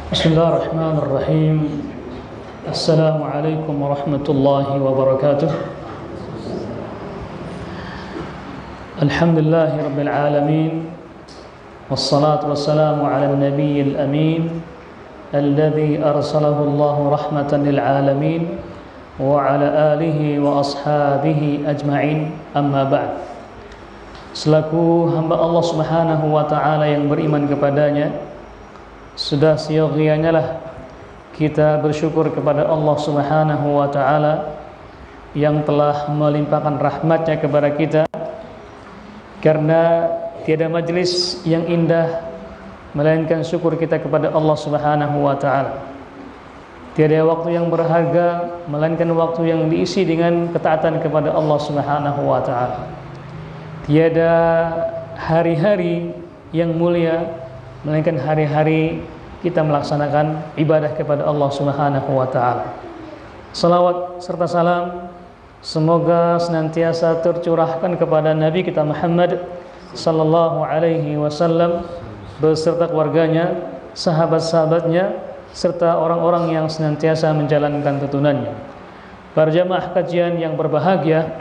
Bismillahirrahmanirrahim. Assalamualaikum warahmatullahi wabarakatuh. Alhamdulillahi rabbil alamin. Wassalatu wassalamu ala nabiyil amin alladhi arsalahu Allahu rahmatan lil alamin wa ala alihi wa ashabihi ajma'in. Amma ba'd. Selaku hamba Allah Subhanahu wa ta'ala yang beriman kepadanya, sudah seyogianya lah kita bersyukur kepada Allah Subhanahu wa ta'ala yang telah melimpahkan rahmatnya kepada kita, karena tiada majlis yang indah melainkan syukur kita kepada Allah Subhanahu wa ta'ala. Tiada waktu yang berharga melainkan waktu yang diisi dengan ketaatan kepada Allah Subhanahu wa ta'ala. Tiada hari-hari yang mulia melainkan hari-hari kita melaksanakan ibadah kepada Allah Subhanahu wa ta'ala. Salawat serta salam semoga senantiasa tercurahkan kepada Nabi kita Muhammad sallallahu alaihi wasallam beserta keluarganya, sahabat-sahabatnya, serta orang-orang yang senantiasa menjalankan tuntunannya. Para jamaah kajian yang berbahagia,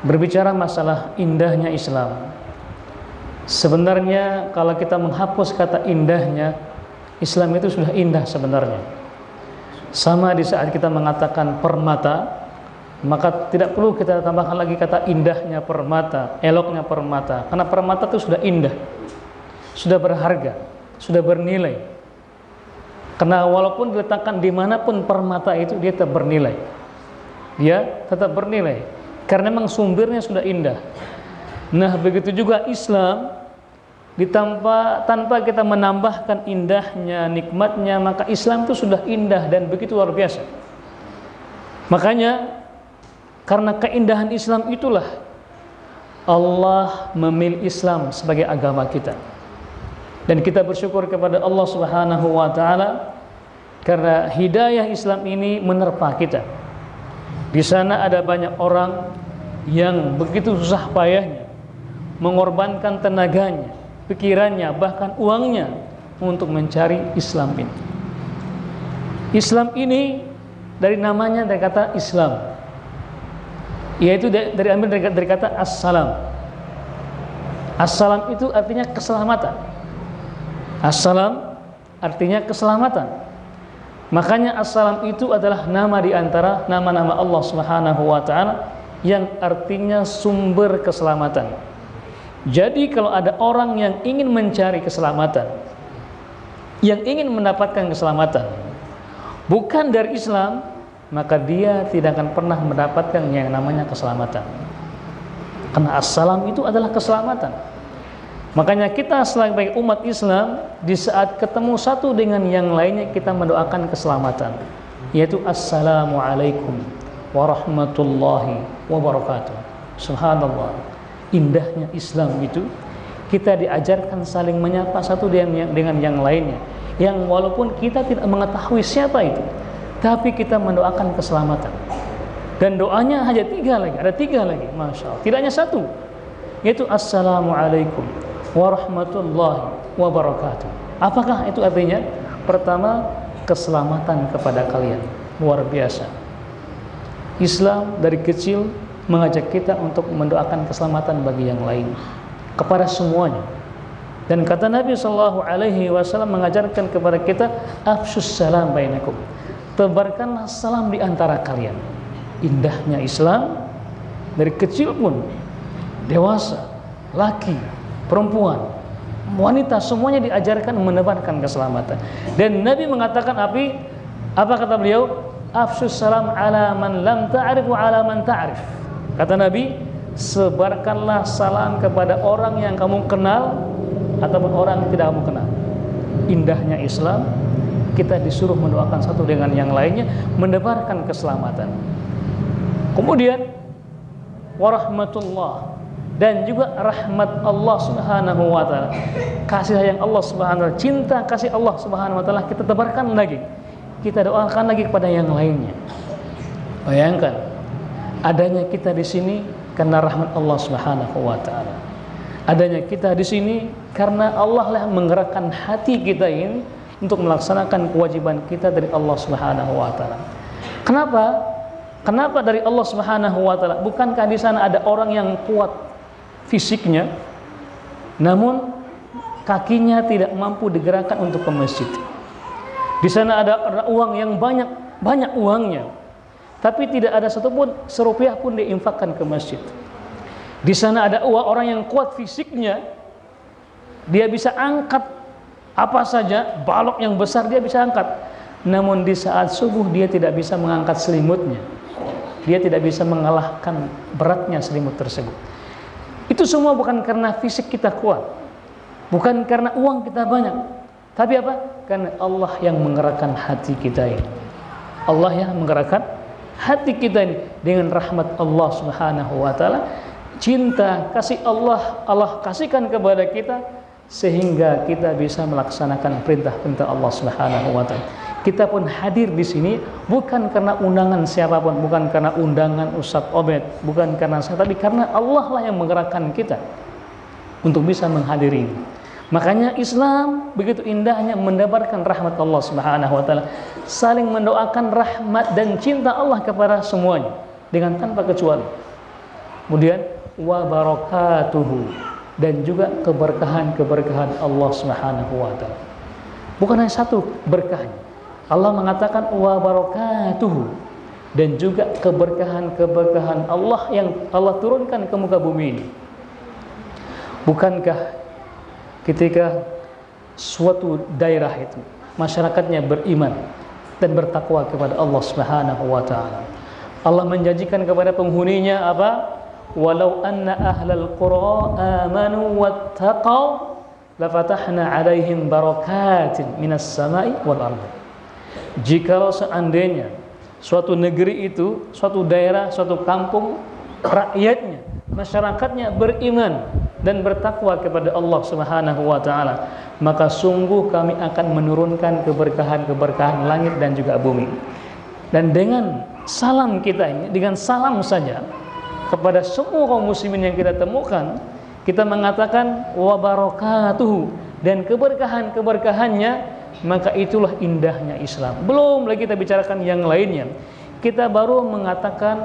berbicara masalah indahnya Islam. Sebenarnya kalau kita menghapus kata indahnya, Islam itu sudah indah sebenarnya. Sama di saat kita mengatakan permata, maka tidak perlu kita tambahkan lagi kata indahnya permata, eloknya permata. Karena permata itu sudah indah, sudah berharga, sudah bernilai. Karena walaupun diletakkan dimanapun permata itu, dia tetap bernilai. Dia tetap bernilai karena memang sumbernya sudah indah. Nah, begitu juga Islam, tanpa kita menambahkan indahnya, nikmatnya, maka Islam itu sudah indah dan begitu luar biasa. Makanya karena keindahan Islam itulah Allah memilih Islam sebagai agama kita. Dan kita bersyukur kepada Allah Subhanahu wa ta'ala karena hidayah Islam ini menerpa kita. Di sana ada banyak orang yang begitu susah payahnya mengorbankan tenaganya, pikirannya, bahkan uangnya untuk mencari Islam ini. Islam ini dari namanya dari kata Islam, yaitu diambil dari kata Assalam. Assalam itu artinya keselamatan. Assalam artinya keselamatan. Makanya Assalam itu adalah nama di antara nama-nama Allah Subhanahu wa ta'ala yang artinya sumber keselamatan. Jadi kalau ada orang yang ingin mencari keselamatan, yang ingin mendapatkan keselamatan bukan dari Islam, maka dia tidak akan pernah mendapatkan yang namanya keselamatan. Karena Assalam itu adalah keselamatan. Makanya kita sebagai umat Islam, di saat ketemu satu dengan yang lainnya, kita mendoakan keselamatan, yaitu Assalamualaikum warahmatullahi wabarakatuh. Subhanallah, indahnya Islam itu kita diajarkan saling menyapa satu dengan yang lainnya, yang walaupun kita tidak mengetahui siapa itu, tapi kita mendoakan keselamatan. Dan doanya hanya ada tiga lagi, masya Allah, tidak hanya satu, yaitu Assalamualaikum warahmatullahi wabarakatuh. Apakah itu artinya? Pertama, keselamatan kepada kalian. Luar biasa. Islam dari kecil mengajak kita untuk mendoakan keselamatan bagi yang lain, kepada semuanya. Dan kata Nabi sallallahu alaihi wasallam mengajarkan kepada kita, afshus salam bainakum, tebarkanlah salam di antara kalian. Indahnya Islam, dari kecil pun dewasa, laki, perempuan, wanita, semuanya diajarkan menebarkan keselamatan. Dan Nabi mengatakan apa kata beliau? Afshus salam ala man lam ta'rif wa ala man ta'rif. Kata Nabi, sebarkanlah salam kepada orang yang kamu kenal ataupun orang yang tidak kamu kenal. Indahnya Islam, kita disuruh mendoakan satu dengan yang lainnya, menebarkan keselamatan. Kemudian warahmatullah, dan juga rahmat Allah Subhanahu wa ta'ala, kasih sayang Allah Subhanahu wa ta'ala, cinta kasih Allah Subhanahu wa ta'ala, kita tebarkan lagi, kita doakan lagi kepada yang lainnya. Bayangkan adanya kita di sini karena rahmat Allah Subhanahu wa ta'ala. Adanya kita di sini karena Allah lah menggerakkan hati kita ini untuk melaksanakan kewajiban kita dari Allah Subhanahu wa taala. Kenapa? Kenapa dari Allah Subhanahu wa taala? Bukankah di sana ada orang yang kuat fisiknya namun kakinya tidak mampu digerakkan untuk ke masjid? Di sana ada uang yang banyak uangnya, tapi tidak ada satupun serupiah pun diinfakkan ke masjid. Di sana ada orang yang kuat fisiknya, dia bisa angkat apa saja, balok yang besar dia bisa angkat. Namun di saat subuh dia tidak bisa mengangkat selimutnya. Dia tidak bisa mengalahkan beratnya selimut tersebut. Itu semua bukan karena fisik kita kuat, bukan karena uang kita banyak, tapi apa? Karena Allah yang menggerakkan hati kita ini. Allah yang menggerakkan hati kita ini dengan rahmat Allah Subhanahu wa taala. Cinta kasih Allah kasihkan kepada kita sehingga kita bisa melaksanakan perintah-perintah Allah Subhanahu wa taala. Kita pun hadir di sini bukan karena undangan siapapun, bukan karena undangan Ustadz Obed, bukan karena saya, tapi karena Allah lah yang menggerakkan kita untuk bisa menghadiri. Makanya Islam begitu indahnya mendebarkan rahmat Allah Subhanahu wa taala, saling mendoakan rahmat dan cinta Allah kepada semuanya dengan tanpa kecuali. Kemudian wa barakatuhu, dan juga keberkahan Allah Subhanahu wa taala. Bukan hanya satu berkahnya. Allah mengatakan wa barakatuhu, dan juga keberkahan Allah yang Allah turunkan ke muka bumi ini. Bukankah ketika suatu daerah itu masyarakatnya beriman dan bertakwa kepada Allah Subhanahu wa taala, Allah menjanjikan kepada penghuninya apa? Walau anna ahlal qura amanu wattaqau lafatahna 'alaihim barakatin minas sama'i wal ardh. Jikalau seandainya suatu negeri itu, suatu daerah, suatu kampung, rakyatnya, masyarakatnya beriman dan bertakwa kepada Allah Subhanahu wa taala, maka sungguh kami akan menurunkan keberkahan langit dan juga bumi. Dan dengan salam kita ini, dengan salam saja kepada semua kaum muslimin yang kita temukan, kita mengatakan wa barakatuhu, dan keberkahannya, maka itulah indahnya Islam. Belum lagi kita bicarakan yang lainnya. Kita baru mengatakan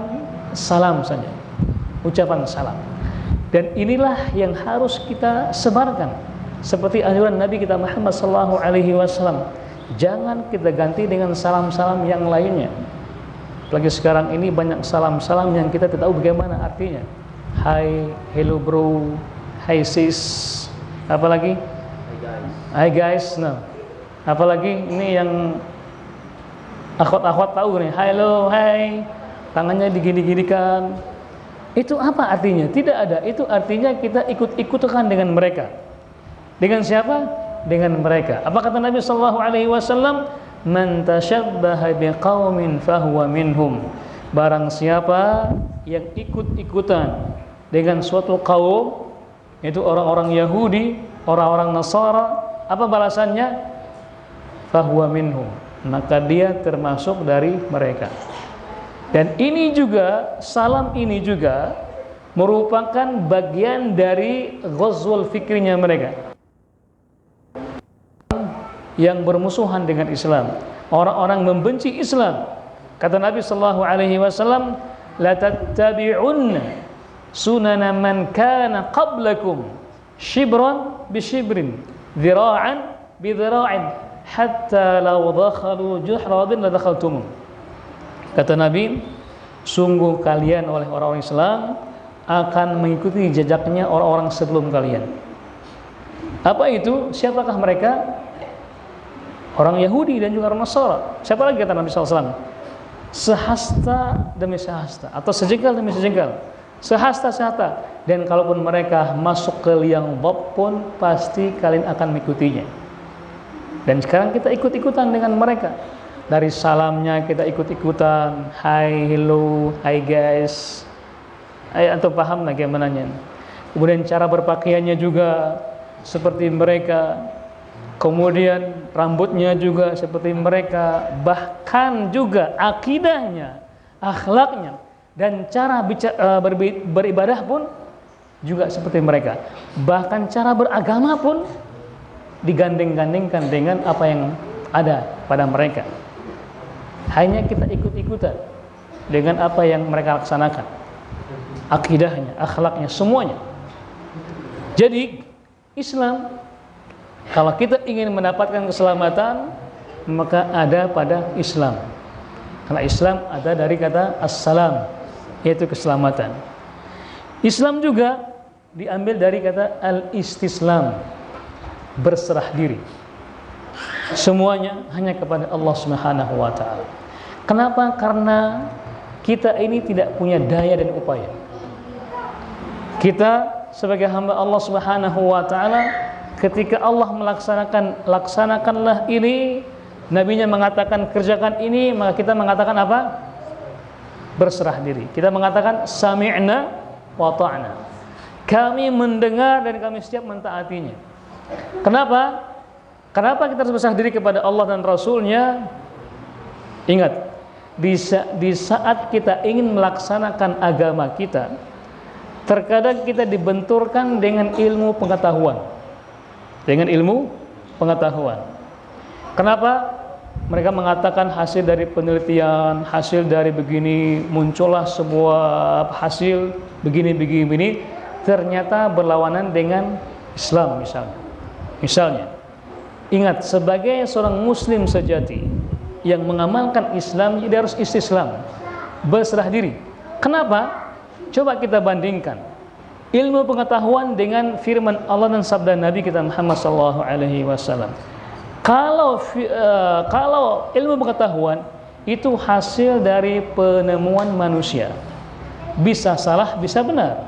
salam saja, ucapan salam. Dan inilah yang harus kita sebarkan, seperti anjuran Nabi kita Muhammad SAW. Jangan kita ganti dengan salam-salam yang lainnya. Apalagi sekarang ini banyak salam-salam yang kita tidak tahu bagaimana artinya. Hi, hello bro, hi sis, apalagi hi guys. Nah, apalagi ini yang akhwat-akhwat tahu nih, hello, hi, tangannya digini-ginikan. Itu apa artinya? Tidak ada. Itu artinya kita ikut-ikutan dengan mereka. Dengan siapa? Dengan mereka. Apa kata Nabi SAW? Man tashabbaha biqaumin fahuwa minhum. Barang siapa yang ikut-ikutan dengan suatu kaum, itu orang-orang Yahudi, orang-orang Nasara, apa balasannya? Fahuwa minhum. Maka dia termasuk dari mereka. Dan ini juga, salam ini juga merupakan bagian dari ghazwul fikrinya mereka yang bermusuhan dengan Islam. Orang-orang membenci Islam. Kata Nabi SAW, la tattabi'unna sunana man kana qablakum shibran bi shibrin, dhira'an bi dhira'in, hatta law dakhalu juhradin la dakhaltum. Kata Nabi, sungguh kalian oleh orang-orang Islam akan mengikuti jejaknya orang-orang sebelum kalian. Apa itu? Siapakah mereka? Orang Yahudi dan juga orang Nasara. Siapa lagi kata Nabi SAW? Sehasta demi sehasta, atau sejengkal demi sejengkal, sehasta-sehasta. Dan kalaupun mereka masuk ke liang bab pun pasti kalian akan mengikutinya. Dan sekarang kita ikut-ikutan dengan mereka. Dari salamnya kita ikut-ikutan, hi, hello, hi guys. Atau paham lagi yang menanya. Kemudian cara berpakaiannya juga seperti mereka. Kemudian rambutnya juga seperti mereka. Bahkan juga akidahnya, akhlaknya, dan cara beribadah pun juga seperti mereka. Bahkan cara beragama pun digandeng-gandengkan dengan apa yang ada pada mereka. Hanya kita ikut-ikutan dengan apa yang mereka laksanakan, akidahnya, akhlaknya, semuanya. Jadi Islam, kalau kita ingin mendapatkan keselamatan, maka ada pada Islam. Karena Islam ada dari kata as-salam, yaitu keselamatan. Islam juga diambil dari kata al-istislam, berserah diri. Semuanya hanya kepada Allah Subhanahu wa taala. Kenapa? Karena kita ini tidak punya daya dan upaya. Kita sebagai hamba Allah Subhanahu wa taala, ketika Allah laksanakanlah ini, nabinya mengatakan kerjakan ini, maka kita mengatakan apa? Berserah diri. Kita mengatakan sami'na wa ta'na. Kami mendengar dan kami siap mentaatinya. Kenapa? Kenapa kita harus berserah diri kepada Allah dan Rasulnya? Ingat, di saat kita ingin melaksanakan agama kita, terkadang kita dibenturkan dengan ilmu pengetahuan. Dengan ilmu pengetahuan. Kenapa? Mereka mengatakan hasil dari penelitian, hasil dari begini, muncullah sebuah hasil begini, ternyata berlawanan dengan Islam misalnya. Misalnya, ingat, sebagai seorang muslim sejati yang mengamalkan Islam, dia harus istislam, berserah diri. Kenapa? Coba kita bandingkan ilmu pengetahuan dengan firman Allah dan sabda Nabi kita Muhammad SAW. Kalau ilmu pengetahuan itu hasil dari penemuan manusia, bisa salah, bisa benar.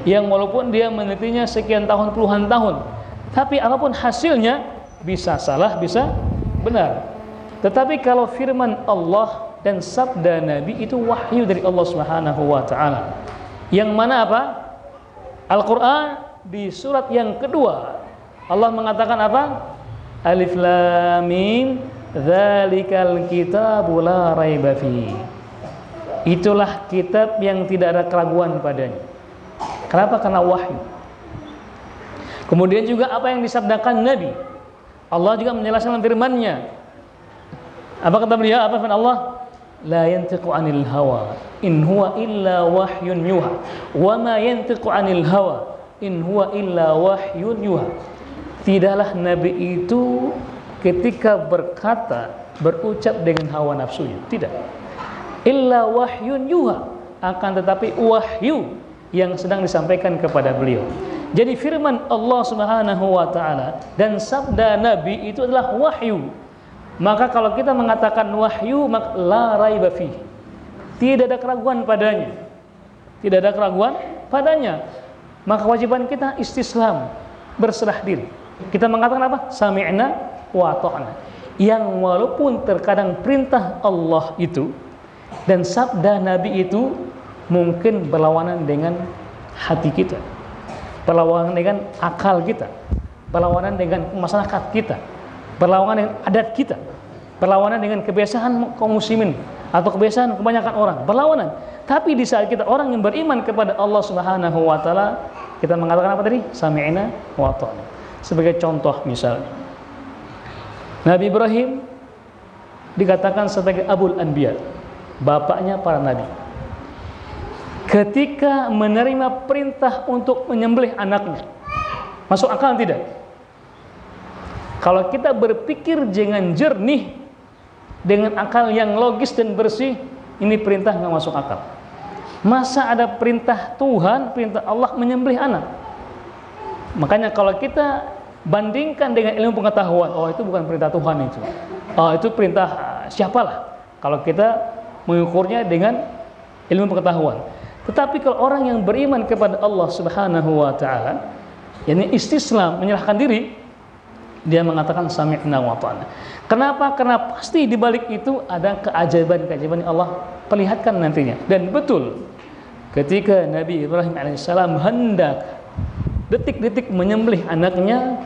Yang walaupun dia menelitinya sekian tahun, puluhan tahun, tapi apapun hasilnya, bisa salah, bisa benar. Tetapi kalau firman Allah dan sabda Nabi itu wahyu dari Allah Subhanahu wa taala. Yang mana apa? Al-Qur'an di surat yang kedua Allah mengatakan apa? Alif Lam Mim, dzalikal kitabu la raiba fi. Itulah kitab yang tidak ada keraguan padanya. Kenapa? Karena wahyu. Kemudian juga apa yang disabdakan Nabi, Allah juga menjelaskan firman-Nya. Apa kata beliau? Apa firman Allah? La yantiqu 'anil hawa in huwa illa wahyun yuha. Wa ma yantiqu 'anil hawa in huwa illa wahyun yuha. Tidaklah Nabi itu ketika berkata, berucap dengan hawa nafsunya, tidak. Illa wahyun yuha, akan tetapi wahyu yang sedang disampaikan kepada beliau. Jadi firman Allah Subhanahu wa taala dan sabda Nabi itu adalah wahyu. Maka kalau kita mengatakan wahyu, maka la raiba fi. Tidak ada keraguan padanya. Tidak ada keraguan padanya. Maka kewajiban kita istislam, berserah diri. Kita mengatakan apa? Sami'na wa ta'na. Yang walaupun terkadang perintah Allah itu dan sabda Nabi itu mungkin berlawanan dengan hati kita, berlawanan dengan akal kita, berlawanan dengan masyarakat kita, berlawanan dengan adat kita, berlawanan dengan kebiasaan kaum muslimin atau kebiasaan kebanyakan orang, berlawanan. Tapi di saat kita orang yang beriman kepada Allah Subhanahu wa taala, kita mengatakan apa tadi? Sami'na wa ta'na. Sebagai contoh misalnya, Nabi Ibrahim dikatakan sebagai Abul Anbiya, bapaknya para nabi. Ketika menerima perintah untuk menyembelih anaknya, masuk akal tidak? Kalau kita berpikir dengan jernih, dengan akal yang logis dan bersih, ini perintah nggak masuk akal. Masa ada perintah Tuhan, perintah Allah menyembelih anak? Makanya kalau kita bandingkan dengan ilmu pengetahuan, oh itu bukan perintah Tuhan itu. Oh itu perintah siapalah. Kalau kita mengukurnya dengan ilmu pengetahuan. Tetapi kalau orang yang beriman kepada Allah Subhanahu wa taala, yakni istislam, menyerahkan diri, dia mengatakan sami'na wa ta'na. Kenapa? Karena pasti di balik itu ada keajaiban-keajaiban yang Allah perlihatkan nantinya. Dan betul, ketika Nabi Ibrahim alaihissalam hendak detik-detik menyembelih anaknya,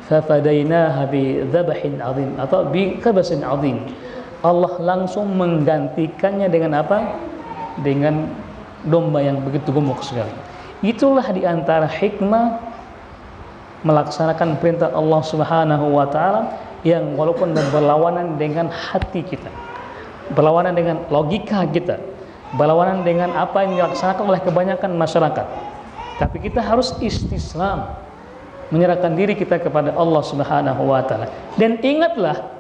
fafadainaha bi dzabahin 'adzim atau bi kabasin 'adzim. Allah langsung menggantikannya dengan apa? Dengan domba yang begitu gemuk sekali. Itulah di antara hikmah melaksanakan perintah Allah Subhanahu wa taala yang walaupun berlawanan dengan hati kita, berlawanan dengan logika kita, berlawanan dengan apa yang dilaksanakan oleh kebanyakan masyarakat. Tapi kita harus istislam, menyerahkan diri kita kepada Allah Subhanahu wa taala. Dan ingatlah,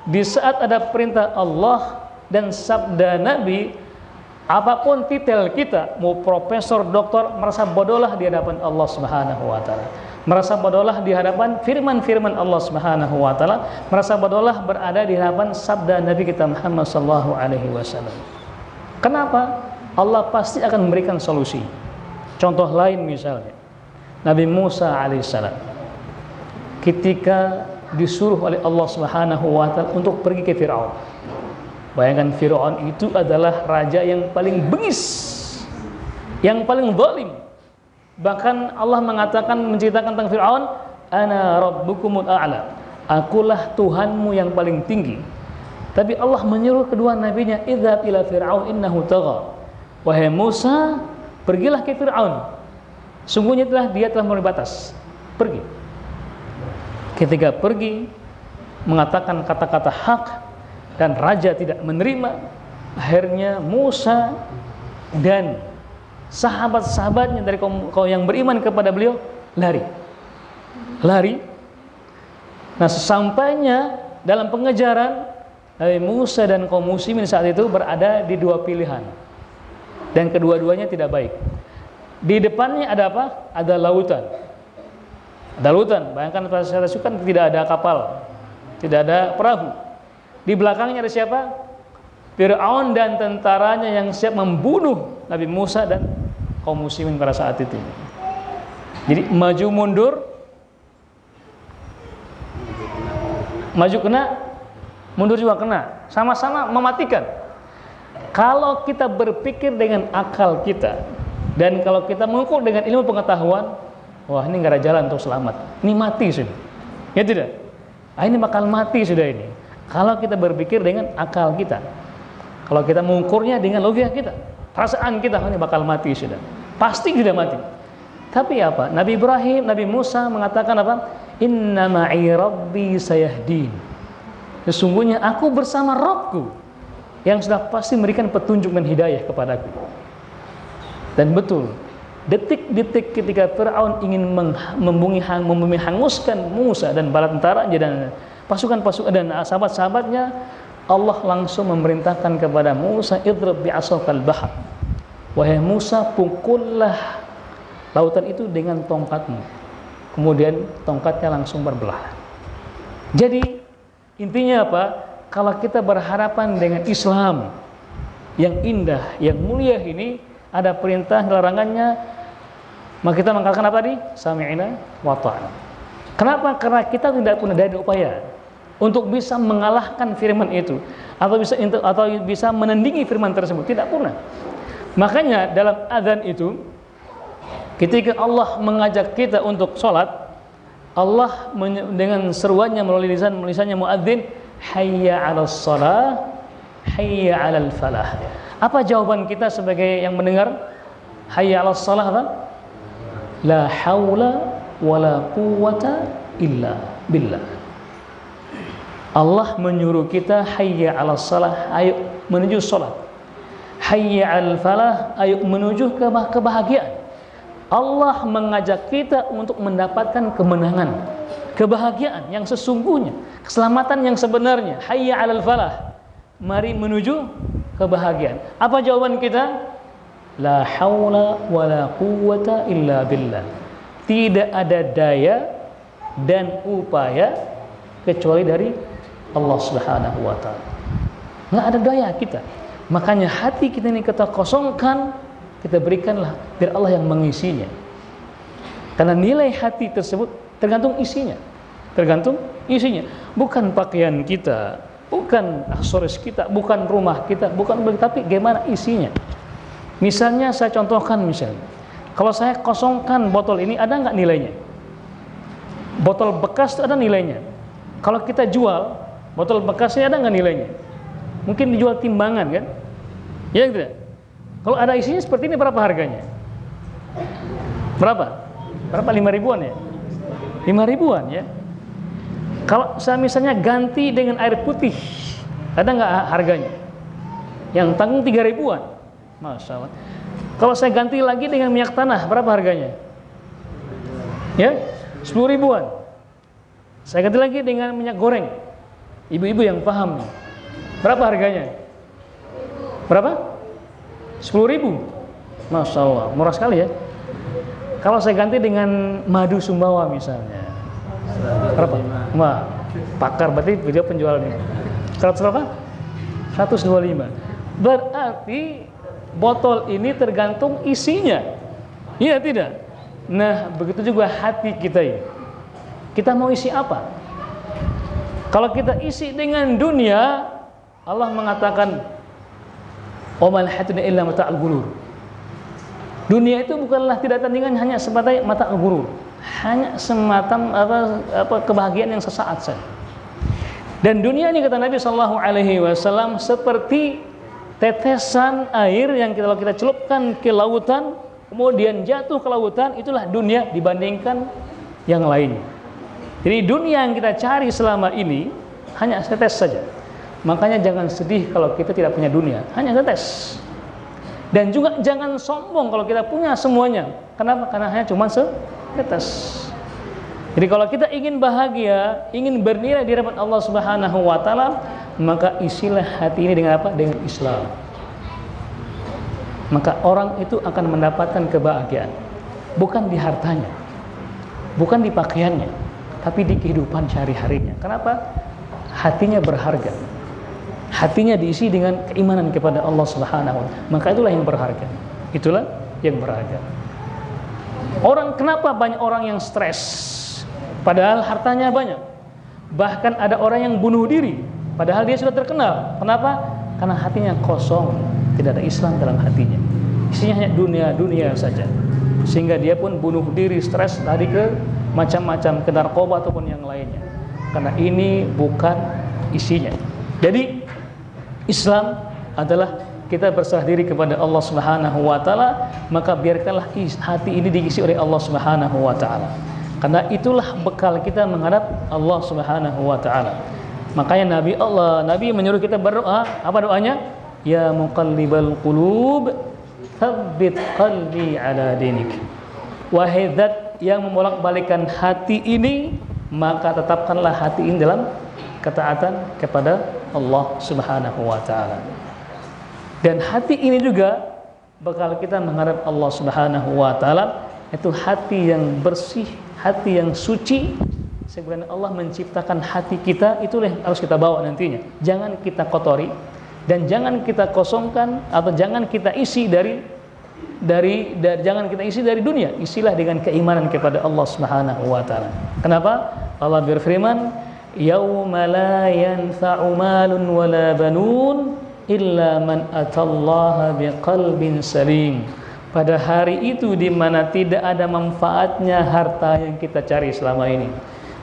di saat ada perintah Allah dan sabda Nabi, apapun titel kita, mau profesor, doktor, merasa bodohlah di hadapan Allah Subhanahu wa taala. Merasa bodohlah di hadapan firman-firman Allah Subhanahu wa taala, merasa bodohlah berada di hadapan sabda Nabi kita Muhammad sallallahu alaihi wasallam. Kenapa? Allah pasti akan memberikan solusi. Contoh lain misalnya, Nabi Musa alaihissalam ketika disuruh oleh Allah Subhanahu wa taala untuk pergi ke Firaun. Bayangkan, Firaun itu adalah raja yang paling bengis, yang paling zalim. Bahkan Allah mengatakan, menceritakan tentang Firaun, ana rabbukumul a'la, akulah Tuhanmu yang paling tinggi. Tapi Allah menyuruh kedua nabinya, idhab ila fir'aun innahu tagha. Wahai Musa, pergilah ke Firaun, sungguhnya dia telah melampaui batas. Pergi. Ketika pergi, mengatakan kata-kata hak dan raja tidak menerima, akhirnya Musa dan sahabat-sahabatnya dari kaum yang beriman kepada beliau lari. Nah, sesampainya dalam pengejaran, Nabi Musa dan kaum muslimin saat itu berada di dua pilihan, dan kedua-duanya tidak baik. Di depannya ada apa? Ada lautan. Ada lautan. Bayangkan pada saat itu kan tidak ada kapal, tidak ada perahu. Di belakangnya ada siapa? Fir'aun dan tentaranya yang siap membunuh Nabi Musa dan kaum muslimin pada saat itu. Jadi maju mundur, maju kena, mundur juga kena, sama-sama mematikan. Kalau kita berpikir dengan akal kita, dan kalau kita mengukur dengan ilmu pengetahuan, wah, ini nggak ada jalan untuk selamat, ini mati sudah, ya tidak? Ini bakal mati sudah ini. Kalau kita berpikir dengan akal kita, kalau kita mengukurnya dengan logika kita, perasaan kita, ini bakal mati sudah, pasti sudah mati. Tapi apa? Nabi Ibrahim, Nabi Musa mengatakan apa? Inna ma'i rabbi sayahdin. Sesungguhnya aku bersama Rabbku yang sudah pasti memberikan petunjuk dan hidayah kepadaku. Dan betul, detik-detik ketika Fir'aun ingin menghanguskan Musa dan bala tentaranya dan pasukan-pasukan dan sahabat-sahabatnya, Allah langsung memerintahkan kepada Musa, idrib bi'asakal bahr. Wahai Musa, pukullah lautan itu dengan tongkatmu. Kemudian tongkatnya langsung berbelah. Jadi intinya apa? Kalau kita berhadapan dengan Islam yang indah, yang mulia ini, ada perintah, larangannya, maka kita mengatakan apa tadi? Sami'na wa ta'na. Kenapa? Karena kita tidak punya daya dan upaya untuk bisa mengalahkan firman itu, atau bisa menandingi firman tersebut, tidak pernah. Makanya dalam azan itu, ketika Allah mengajak kita untuk sholat, Allah dengan seruannya melalui lisannya muadzin, hayya 'alas shalah, hayya 'alal falah. Apa jawaban kita sebagai yang mendengar? Hayya 'alas shalah apa? La haula wala quwwata illa billah. Allah menyuruh kita, hayya 'alas shalah, ayo menuju salat. Hayya 'alal falah, ayo menuju kebahagiaan. Allah mengajak kita untuk mendapatkan kemenangan, kebahagiaan yang sesungguhnya, keselamatan yang sebenarnya. Hayya 'alal falah, mari menuju kebahagiaan. Apa jawaban kita? La haula wala quwwata illa billah. Tidak ada daya dan upaya kecuali dari Allah Subhanahu wa ta'ala. Nggak ada daya kita. Makanya hati kita ini kita kosongkan, kita berikanlah biar Allah yang mengisinya. Karena nilai hati tersebut tergantung isinya. Tergantung isinya. Bukan pakaian kita, bukan aksesoris kita, bukan rumah kita, bukan, tapi bagaimana isinya. Misalnya saya contohkan, misalnya kalau saya kosongkan botol ini, ada nggak nilainya? Botol bekas itu ada nilainya. Kalau kita jual botol bekasnya, ada nggak nilainya? Mungkin dijual timbangan kan? Ya tidak? Kalau ada isinya seperti ini, berapa harganya? Berapa? 5 ribuan ya? 5 ribuan ya. Kalau saya misalnya ganti dengan air putih, ada nggak harganya? Yang tanggung 3 ribuan. Masya Allah. Kalau saya ganti lagi dengan minyak tanah, berapa harganya? Ya, 10 ribuan. Saya ganti lagi dengan minyak goreng. Ibu-ibu yang paham, berapa harganya? Berapa? 10 ribu. Masya Allah, murah sekali ya. Kalau saya ganti dengan madu Sumbawa misalnya, berapa? Wah, pakar berarti video penjualnya. 100 berapa? 125. Berarti botol ini tergantung isinya. Iya tidak? Nah, begitu juga hati kita ini. Kita mau isi apa? Kalau kita isi dengan dunia, Allah mengatakan, "Wa mal hayatud illa mata'ul ghurur." Dunia itu bukanlah tidak tandingan hanya sebagai mata ghurur. Hanya semata kebahagiaan yang sesaat saja. Dan dunia ini kata Nabi sallallahu alaihi wasallam seperti tetesan air yang kalau kita celupkan ke lautan, kemudian jatuh ke lautan, itulah dunia dibandingkan yang lainnya. Jadi dunia yang kita cari selama ini hanya setetes saja. Makanya jangan sedih kalau kita tidak punya dunia, hanya setetes. Dan juga jangan sombong kalau kita punya semuanya. Kenapa? Karena hanya cuma setetes. Jadi kalau kita ingin bahagia, ingin bernilai di hadapan Allah Subhanahu wa taala, maka isilah hati ini dengan apa? Dengan Islam. Maka orang itu akan mendapatkan kebahagiaan, bukan di hartanya, bukan di pakaiannya, tapi di kehidupan sehari-harinya. Kenapa? Hatinya berharga. Hatinya diisi dengan keimanan kepada Allah Subhanahu wa taala. Maka itulah yang berharga. Itulah yang berharga. Kenapa banyak orang yang stres? Padahal hartanya banyak. Bahkan ada orang yang bunuh diri padahal dia sudah terkenal. Kenapa? Karena hatinya kosong, tidak ada Islam dalam hatinya. Isinya hanya dunia saja. Sehingga dia pun bunuh diri, stres, lari ke macam-macam, ke narkoba ataupun yang lainnya. Karena ini bukan isinya. Jadi Islam adalah kita berserah diri kepada Allah Subhanahu wa taala, maka biarkanlah hati ini diisi oleh Allah Subhanahu wa taala. Karena itulah bekal kita menghadap Allah Subhanahu wa taala. Makanya Nabi menyuruh kita berdoa. Apa doanya? Ya muqallibal qulub, tsabbit qalbi ala dinik. Wahai zat yang membolak-balikkan hati ini, maka tetapkanlah hati ini dalam ketaatan kepada Allah Subhanahu wa taala. Dan hati ini juga bakal kita menghadap Allah Subhanahu wa taala, itu hati yang bersih, hati yang suci. Sebenarnya Allah menciptakan hati kita, itulah yang harus kita bawa nantinya. Jangan kita kotori dan jangan kita kosongkan atau jangan kita isi dari dunia. Isilah dengan keimanan kepada Allah Subhanahu wa taala. Kenapa? Allah berfirman, "Yauma la yanfa'u malun wala banun illa man atallaha biqalbin salim." Pada hari itu di mana tidak ada manfaatnya harta yang kita cari selama ini.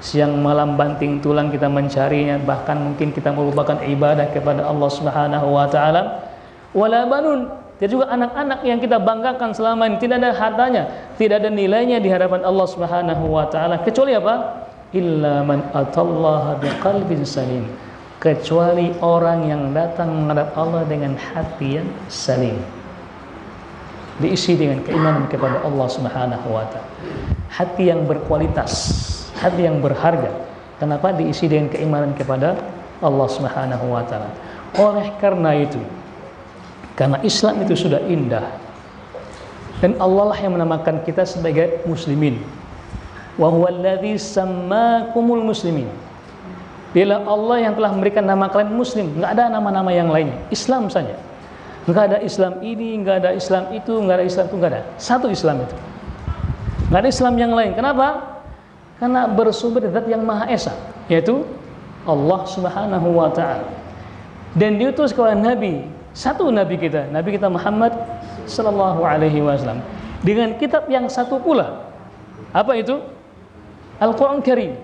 Siang malam banting tulang kita mencarinya, bahkan mungkin kita melupakan ibadah kepada Allah Subhanahu wa taala. Wala banun, dan juga anak-anak yang kita banggakan selama ini tidak ada hartanya, tidak ada nilainya di hadapan Allah Subhanahu wa taala, kecuali apa? Illa man atallaha biqalbin salim. Kecuali orang yang datang menghadap Allah dengan hati yang salim, diisi dengan keimanan kepada Allah Subhanahu wa taala. Hati yang berkualitas, hati yang berharga. Kenapa? Diisi dengan keimanan kepada Allah Subhanahu wa taala. Oleh karena itu, karena Islam itu sudah indah, dan Allah lah yang menamakan kita sebagai muslimin. Wa huwallazi sammakumul muslimin. Bila Allah yang telah memberikan nama kalian muslim, enggak ada nama-nama yang lainnya, Islam saja. Enggak ada Islam ini, enggak ada Islam itu, enggak ada Islam itu, enggak ada. Satu Islam itu. Enggak ada Islam yang lain. Kenapa? Karena bersumber dari Zat yang Maha Esa, yaitu Allah Subhanahu wa taala. Dan diutus kepada nabi, satu nabi kita Muhammad sallallahu alaihi wasallam, dengan kitab yang satu pula. Apa itu? Al-Qur'an Karim.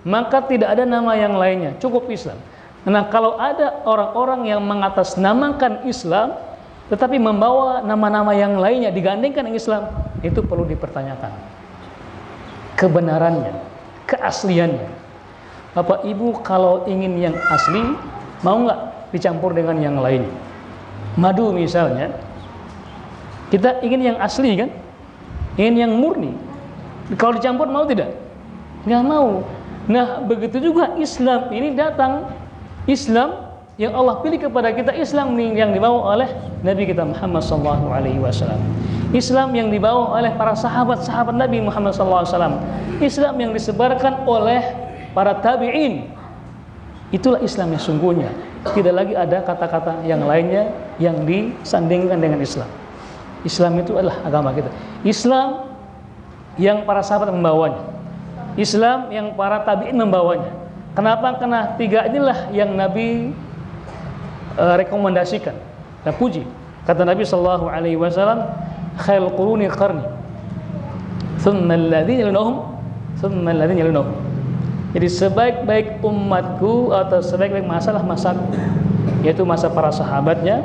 Maka tidak ada nama yang lainnya, cukup Islam. Nah, kalau ada orang-orang yang mengatasnamakan Islam tetapi membawa nama-nama yang lainnya digandingkan dengan Islam, itu perlu dipertanyakan kebenarannya. keasliannya. Bapak Ibu kalau ingin yang asli, mau nggak dicampur dengan yang lain? Madu misalnya, kita ingin yang asli kan? Ingin yang murni. Kalau dicampur mau tidak? Nggak mau. Nah begitu juga Islam ini datang. Islam yang Allah pilih kepada kita, Islam yang dibawa oleh Nabi kita Muhammad SAW. Islam yang dibawa oleh para sahabat-sahabat Nabi Muhammad SAW. Islam yang disebarkan oleh para tabi'in. Itulah Islam yang sungguhnya. Tidak lagi ada kata-kata yang lainnya yang disandingkan dengan Islam. Islam itu adalah agama kita. Islam yang para sahabat membawanya. Islam yang para tabi'in membawanya. Kenapa? Karena tiga inilah yang Nabi rekomendasikan dan puji. Kata Nabi sallallahu alaihi wasallam, khairul quruni qarni, thumma alladhina yalunhum, thumma alladhina yalunhum. Jadi sebaik-baik umatku atau sebaik-baik masalah-masalah yaitu masa para sahabatnya,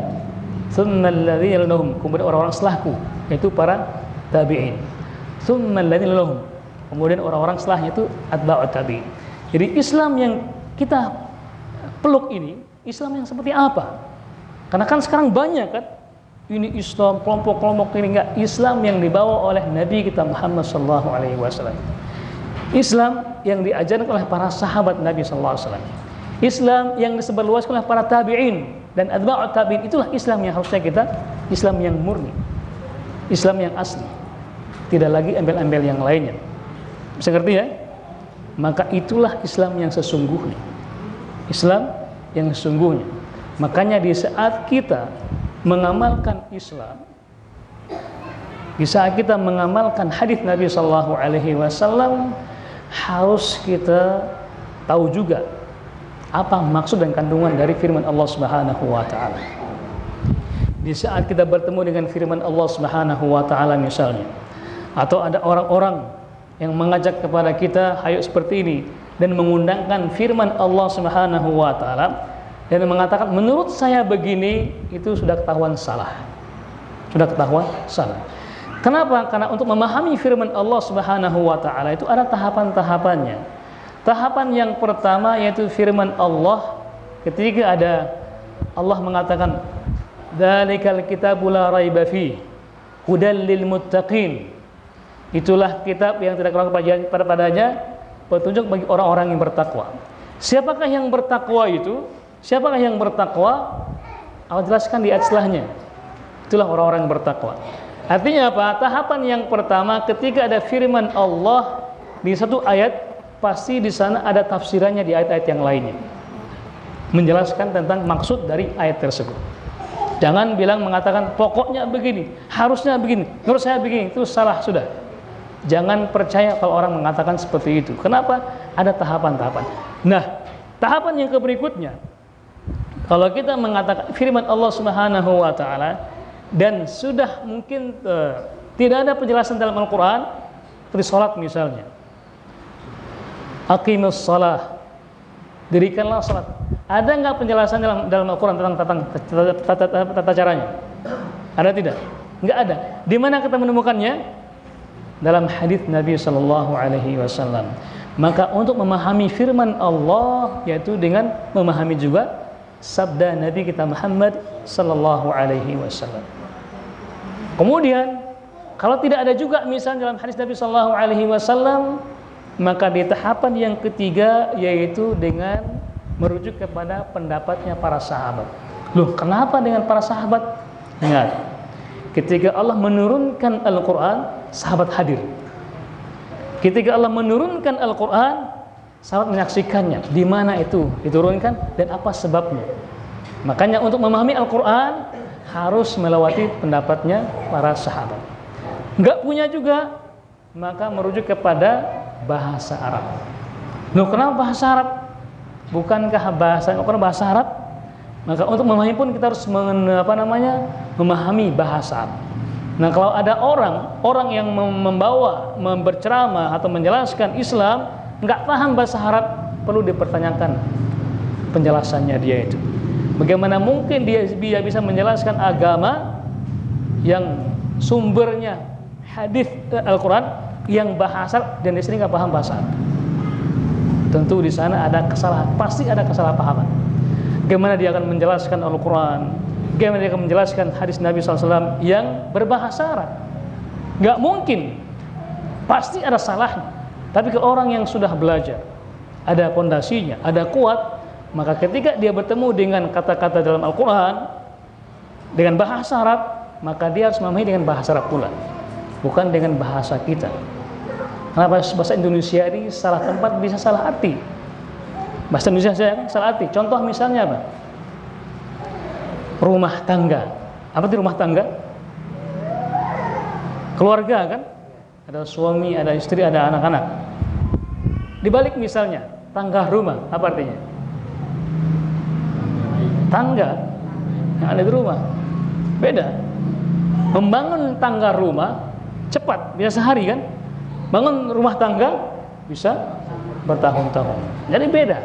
thumma alladhina yalunhum, kemudian orang-orang setelahku yaitu para tabi'in, thumma alladhina yalunhum, kemudian orang-orang setelahnya itu atba'ut tabi'in. Jadi Islam yang kita peluk ini Islam yang seperti apa? Karena kan sekarang banyak kan ini Islam kelompok-kelompok ini, enggak. Islam yang dibawa oleh Nabi kita Muhammad sallallahu alaihi wasallam. Islam yang diajarkan oleh para sahabat Nabi sallallahu alaihi wasallam. Islam yang disebarluaskan oleh para tabi'in dan atba'ut tabi'in. Itulah Islam yang harusnya kita, Islam yang murni, Islam yang asli. Tidak lagi embel-embel yang lainnya. Bisa ngerti ya? Maka itulah Islam yang sesungguhnya. Islam yang sesungguhnya. Makanya di saat kita mengamalkan Islam, di saat kita mengamalkan hadis Nabi sallallahu alaihi wasallam, harus kita tahu juga apa maksud dan kandungan dari firman Allah Subhanahu wa taala. Di saat kita bertemu dengan firman Allah Subhanahu wa taala misalnya, atau ada orang-orang yang mengajak kepada kita hayo seperti ini dan mengundangkan firman Allah Subhanahu wa taala dan mengatakan menurut saya begini, itu sudah ketahuan salah. Sudah ketahuan salah. Kenapa? Karena untuk memahami firman Allah Subhanahu wa taala itu ada tahapan-tahapannya. Tahapan yang pertama yaitu firman Allah ketika ada Allah mengatakan dzalikal kitabu la raiba fihi hudal lil muttaqin. Itulah kitab yang tidak kurang padanya petunjuk bagi orang-orang yang bertakwa. Siapakah yang bertakwa itu? Siapakah yang bertakwa? Allah jelaskan di ayat setelahnya. Itulah orang-orang yang bertakwa. Artinya apa? Tahapan yang pertama ketika ada firman Allah di satu ayat, pasti di sana ada tafsirannya di ayat-ayat yang lainnya. Menjelaskan tentang maksud dari ayat tersebut. Jangan bilang mengatakan pokoknya begini, harusnya begini, menurut saya begini, itu salah sudah. Jangan percaya kalau orang mengatakan seperti itu. Kenapa? Ada tahapan-tahapan. Nah, tahapan yang berikutnya, kalau kita mengatakan firman Allah Subhanahu wa taala dan sudah mungkin tidak ada penjelasan dalam Al-Qur'an, seperti salat misalnya. Aqimus shalah. Dirikanlah salat. Ada enggak penjelasan dalam Al-Qur'an tentang tata caranya? Ada tidak? Enggak ada. Di mana kita menemukannya? Dalam hadis Nabi sallallahu alaihi wasallam. Maka untuk memahami firman Allah yaitu dengan memahami juga sabda Nabi kita Muhammad sallallahu alaihi wasallam. Kemudian kalau tidak ada juga misalnya dalam hadis Nabi sallallahu alaihi wasallam, maka di tahapan yang ketiga yaitu dengan merujuk kepada pendapatnya para sahabat. Loh, kenapa dengan para sahabat? Ingat, ketika Allah menurunkan Al-Quran, sahabat hadir. Ketika Allah menurunkan Al-Quran, sahabat menyaksikannya. Di mana itu diturunkan dan apa sebabnya. Makanya untuk memahami Al-Quran harus melewati pendapatnya para sahabat. Enggak punya juga, maka merujuk kepada bahasa Arab. Loh, kenapa bahasa Arab? Bukankah bahasa Arab? Maka untuk memahami pun kita harus memahami bahasa Arab. Nah, kalau ada orang yang berceramah atau menjelaskan Islam nggak paham bahasa Arab, perlu dipertanyakan penjelasannya dia itu. Bagaimana mungkin dia bisa menjelaskan agama yang sumbernya hadis Al-Quran yang bahasa Arab dan di sini nggak paham bahasa Arab? Tentu di sana ada kesalahan, pasti ada kesalahpahaman. Bagaimana dia akan menjelaskan Al-Quran, bagaimana dia akan menjelaskan hadis Nabi SAW yang berbahasa Arab. Gak mungkin, pasti ada salahnya. Tapi kalau orang yang sudah belajar, ada pondasinya, ada kuat, maka ketika dia bertemu dengan kata-kata dalam Al-Quran dengan bahasa Arab, maka dia harus memahami dengan bahasa Arab pula, bukan dengan bahasa kita. Karena bahasa Indonesia ini salah tempat bisa salah arti. Bahasa Indonesia saya kan salah arti. Contoh misalnya apa? Rumah tangga. Apa itu rumah tangga? Keluarga kan? Ada suami, ada istri, ada anak-anak. Dibalik misalnya, tangga rumah, apa artinya? Tangga yang ada di rumah. Beda. Membangun tangga rumah cepat, bisa sehari kan? Bangun rumah tangga bisa bertahun-tahun. Jadi beda.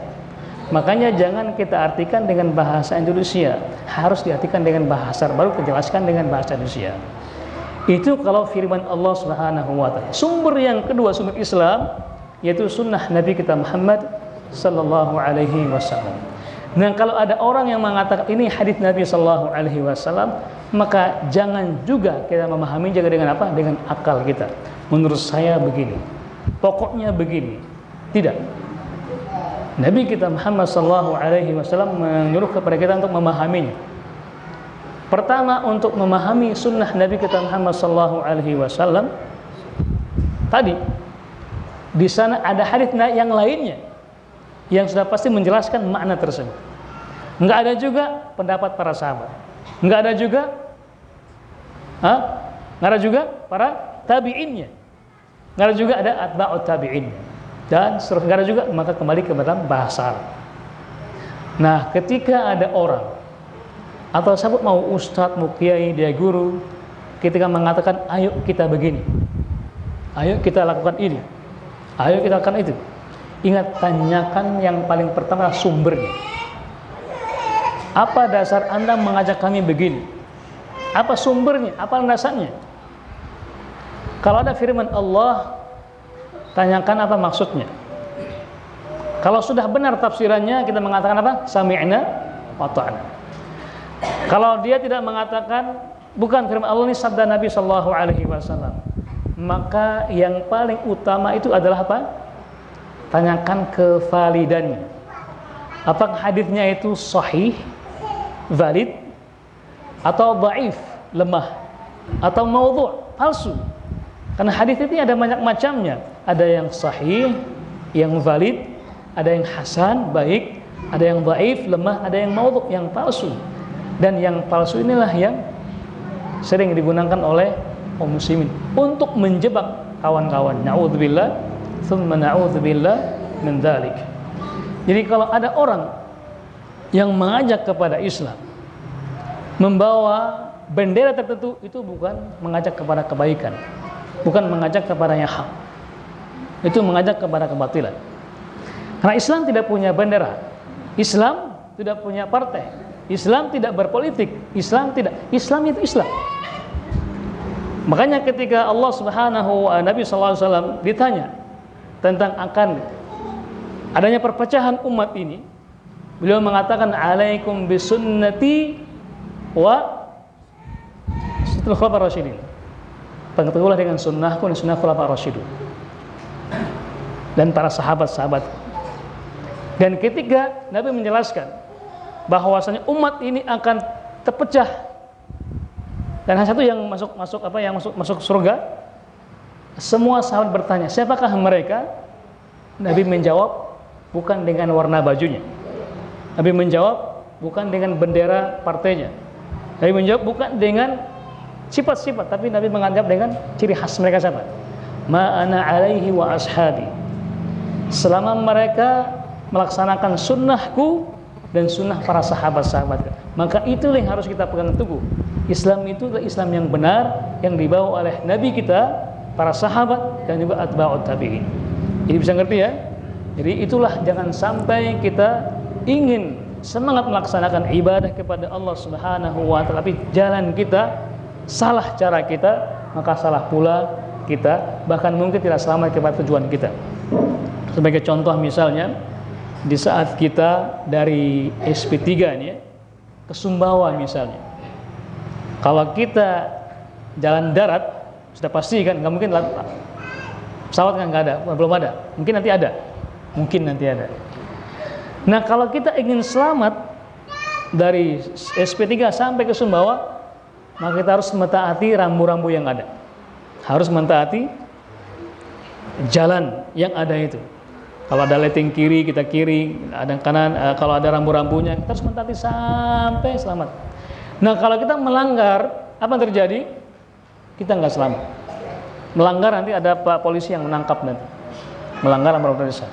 Makanya jangan kita artikan dengan bahasa Indonesia, harus diartikan dengan bahasa, baru kejelaskan dengan bahasa Indonesia. Itu kalau firman Allah Subhanahu wa taala. Sumber yang kedua, sumber Islam, yaitu sunnah Nabi kita Muhammad sallallahu alaihi wasallam. Dan kalau ada orang yang mengatakan ini hadis Nabi sallallahu alaihi wasallam, maka jangan juga kita memahami jaga dengan apa? Dengan akal kita. Menurut saya begini, pokoknya begini. Tidak. Nabi kita Muhammad sallallahu alaihi wasallam menyuruh kepada kita untuk memahaminya. Pertama, untuk memahami sunnah Nabi kita Muhammad sallallahu alaihi wasallam, tadi di sana ada hadis yang lainnya yang sudah pasti menjelaskan makna tersebut. Enggak ada juga pendapat para sahabat. Enggak ada juga para tabi'innya. Enggak ada juga ada atba'ut tabi'innya. Dan seterusnya enggak ada juga, maka kembali ke dalam bahasa Arab. Nah, ketika ada orang atau sahabat, mau ustadz, mau kiai, dia guru, ketika mengatakan ayo kita begini, ayo kita lakukan ini, ayo kita lakukan itu, ingat, tanyakan yang paling pertama sumbernya. Apa dasar Anda mengajak kami begini? Apa sumbernya? Apa landasannya? Kalau ada firman Allah, tanyakan apa maksudnya. Kalau sudah benar tafsirannya, kita mengatakan apa? Sami'na wa ta'na. Kalau dia tidak mengatakan bukan firman Allah, ini sabda Nabi sallallahu alaihi wasallam, maka yang paling utama itu adalah apa? Tanyakan kevalidannya. Apakah hadisnya itu sahih, valid, atau dhaif, lemah, atau maudhu', palsu. Karena hadis ini ada banyak macamnya. Ada yang sahih, yang valid, ada yang hasan, baik, ada yang dhaif, lemah, ada yang maudhu', yang palsu. Dan yang palsu inilah yang sering digunakan oleh kaum muslimin untuk menjebak kawan-kawan. Na'udzubillah, tsumma na'udzubillah min dzalik. Jadi kalau ada orang yang mengajak kepada Islam, membawa bendera tertentu, itu bukan mengajak kepada kebaikan, bukan mengajak kepada yang hak, itu mengajak kepada kebatilan. Karena Islam tidak punya bendera, Islam tidak punya partai, Islam tidak berpolitik, Islam itu Islam. Makanya ketika Allah Subhanahu wa Nabi sallallahu alaihi wasallam ditanya tentang akan adanya perpecahan umat ini, beliau mengatakan alaikum bisunnati wa sunnatul khulafaur rasyidin. Pengetahuilah dengan sunnahku dan sunnah khulafaur rasyidun dan para sahabat-sahabat. Dan ketika Nabi menjelaskan bahwasanya umat ini akan terpecah dan hanya satu yang masuk surga, semua sahabat bertanya, siapakah mereka? Nabi menjawab, bukan dengan warna bajunya. Nabi menjawab, bukan dengan bendera partainya. Nabi menjawab, bukan dengan sifat-sifat, tapi Nabi menganggap dengan ciri khas mereka siapa? Ma ana alaihi wa ashabi. Selama mereka melaksanakan sunnahku dan sunnah para sahabat-sahabat, maka itulah yang harus kita pegang teguh. Islam itu adalah Islam yang benar, yang dibawa oleh Nabi kita, para sahabat, dan juga atba'ut tabi'in. Jadi bisa ngerti ya? Jadi itulah, jangan sampai kita ingin semangat melaksanakan ibadah kepada Allah Subhanahu wa taala, tapi jalan kita salah, cara kita, maka salah pula kita, bahkan mungkin tidak selamat kepada tujuan kita. Sebagai contoh misalnya, di saat kita dari SP3 ini ya, ke Sumbawa misalnya. Kalau kita jalan darat, sudah pasti kan nggak mungkin pesawat kan nggak ada, belum ada. Mungkin nanti ada. Nah, kalau kita ingin selamat dari SP3 sampai ke Sumbawa, maka kita harus mentaati rambu-rambu yang ada. Harus mentaati jalan yang ada itu. Kalau ada lighting kiri, kita kiri, ada kanan, kalau ada rambu-rambunya, kita harus mentaati sampai selamat. Nah, kalau kita melanggar, apa yang terjadi? Kita nggak selamat. Melanggar nanti ada Pak polisi yang menangkap nanti. Melanggar amar lalu lintas.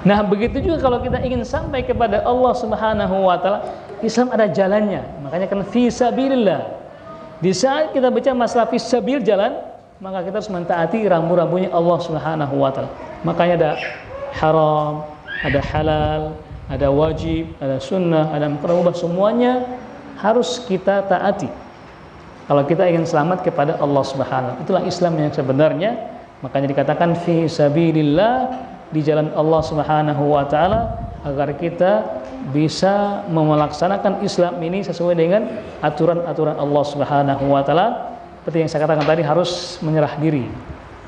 Nah, begitu juga kalau kita ingin sampai kepada Allah Subhanahu wa taala, Islam ada jalannya. Makanya kan fi sabilillah. Di saat kita baca masalah fi sabil jalan, maka kita harus mentaati rambu-rambunya Allah Subhanahu wa taala. Makanya ada haram, ada halal, ada wajib, ada sunnah, ada makruh, semuanya harus kita taati. Kalau kita ingin selamat kepada Allah Subhanahu wa taala, itulah Islam yang sebenarnya. Makanya dikatakan fi sabilillah, di jalan Allah Subhanahu wa taala, agar kita bisa melaksanakan Islam ini sesuai dengan aturan-aturan Allah Subhanahu wa taala. Seperti yang saya katakan tadi, harus menyerah diri,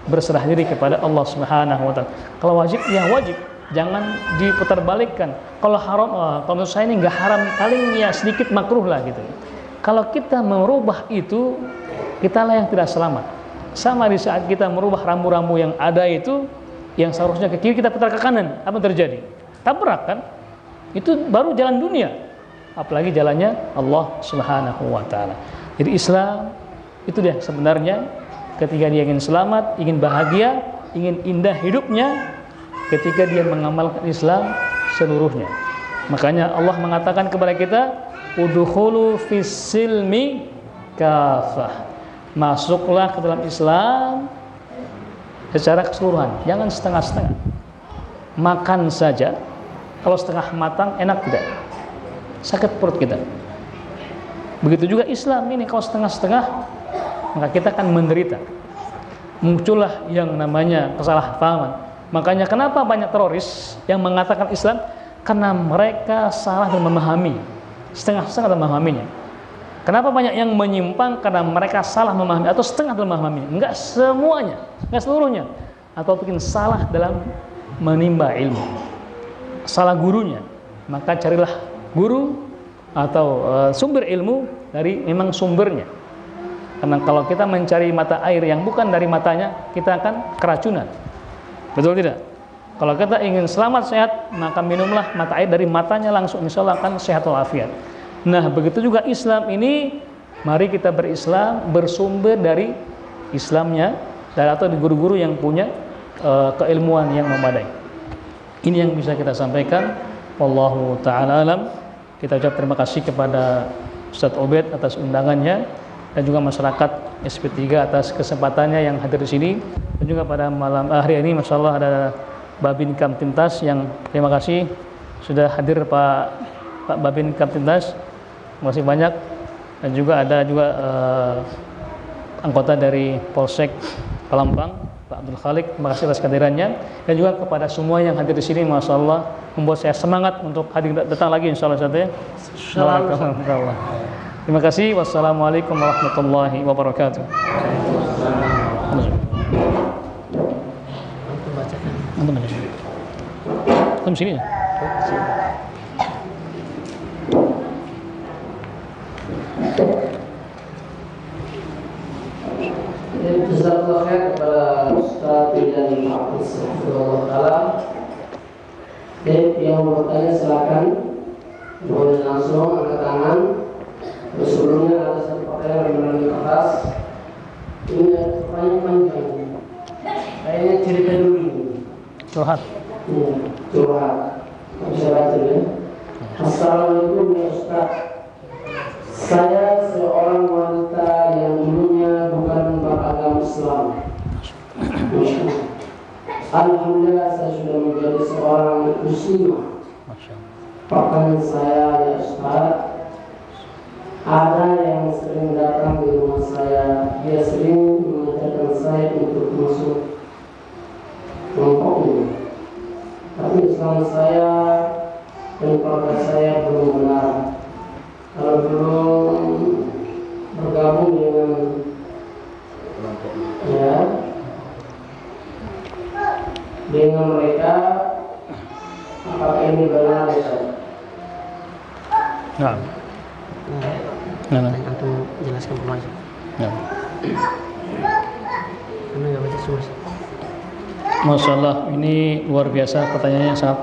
berserah diri kepada Allah Subhanahu wa taala. Kalau wajib, ya wajib, jangan diputarbalikkan. Kalau haram, kalau menurut saya ini enggak haram, paling ya sedikit makruh lah gitu. Kalau kita merubah itu, kitalah yang tidak selamat. Sama di saat kita merubah rambu-rambu yang ada itu, yang seharusnya ke kiri kita putar ke kanan, apa yang terjadi? Tabrak kan? Itu baru jalan dunia, apalagi jalannya Allah Subhanahu wa taala. Jadi Islam itu dia sebenarnya, ketika dia ingin selamat, ingin bahagia, ingin indah hidupnya, ketika dia mengamalkan Islam seluruhnya. Makanya Allah mengatakan kepada kita, udkhulu fis silmi kafah. Masuklah ke dalam Islam secara keseluruhan, jangan setengah-setengah. Makan saja, kalau setengah matang enak tidak? Sakit perut kita. Begitu juga Islam ini, kalau setengah-setengah, maka kita akan menderita. Muncullah yang namanya kesalahpahaman. Makanya kenapa banyak teroris yang mengatakan Islam? Karena mereka salah dalam memahami, setengah-setengah dalam memahaminya. Kenapa banyak yang menyimpang? Karena mereka salah memahami atau setengah dalam memahaminya. Enggak semuanya, enggak seluruhnya. Atau mungkin salah dalam menimba ilmu, salah gurunya. Maka carilah guru atau sumber ilmu dari memang sumbernya. Karena kalau kita mencari mata air yang bukan dari matanya, kita akan keracunan. Betul tidak? Kalau kita ingin selamat sehat, maka minumlah mata air dari matanya langsung, insya Allah akan sehat walafiat. Nah, begitu juga Islam ini, mari kita berislam bersumber dari Islamnya, dan atau di guru-guru yang punya keilmuan yang memadai. Ini yang bisa kita sampaikan. Wallahu ta'ala alam. Kita ucap terima kasih kepada Ustaz Obed atas undangannya, dan juga masyarakat SP3 atas kesempatannya yang hadir di sini, dan juga pada malam hari ini Masya Allah ada Babin Kamtibnas yang terima kasih sudah hadir Pak Babin Kamtibnas. Terima kasih banyak. Dan juga ada juga anggota dari Polsek Palembang, Pak Abdul Khalik. Terima kasih atas kehadirannya. Dan juga kepada semua yang hadir di sini, Masya Allah, membuat saya semangat untuk hadir datang lagi insya Allah. Terima kasih. Wassalamualaikum warahmatullahi wabarakatuh. Antum sini ya? Jazakallahu khair kepada Ustaz dan Hafiz Ta'ala. Yang mau bertanya silakan, boleh langsung angkat tangan. Sebelumnya ada satu pertanyaan yang melalui kertas. Ini pertanyaan panjang. Kayaknya cerita dulu. Curhat. Curhat. Bisa baca ya. Assalamualaikum ya Ustaz. Saya seorang wanita yang dulunya bukan beragama Islam. Alhamdulillah saya sudah menjadi seorang muslimah. Pertanyaan saya ya Ustaz, ada yang sering datang di rumah saya. Dia sering mengajarkan saya untuk masuk kelompoknya. Tapi Islam saya dan keluarga saya belum benar. Kalau belum bergabung dengan mereka, apakah ini benar? Nah, Atau jelaskan pemain. ya. Karena nggak baca semua. Masya Allah, ini luar biasa pertanyaannya sangat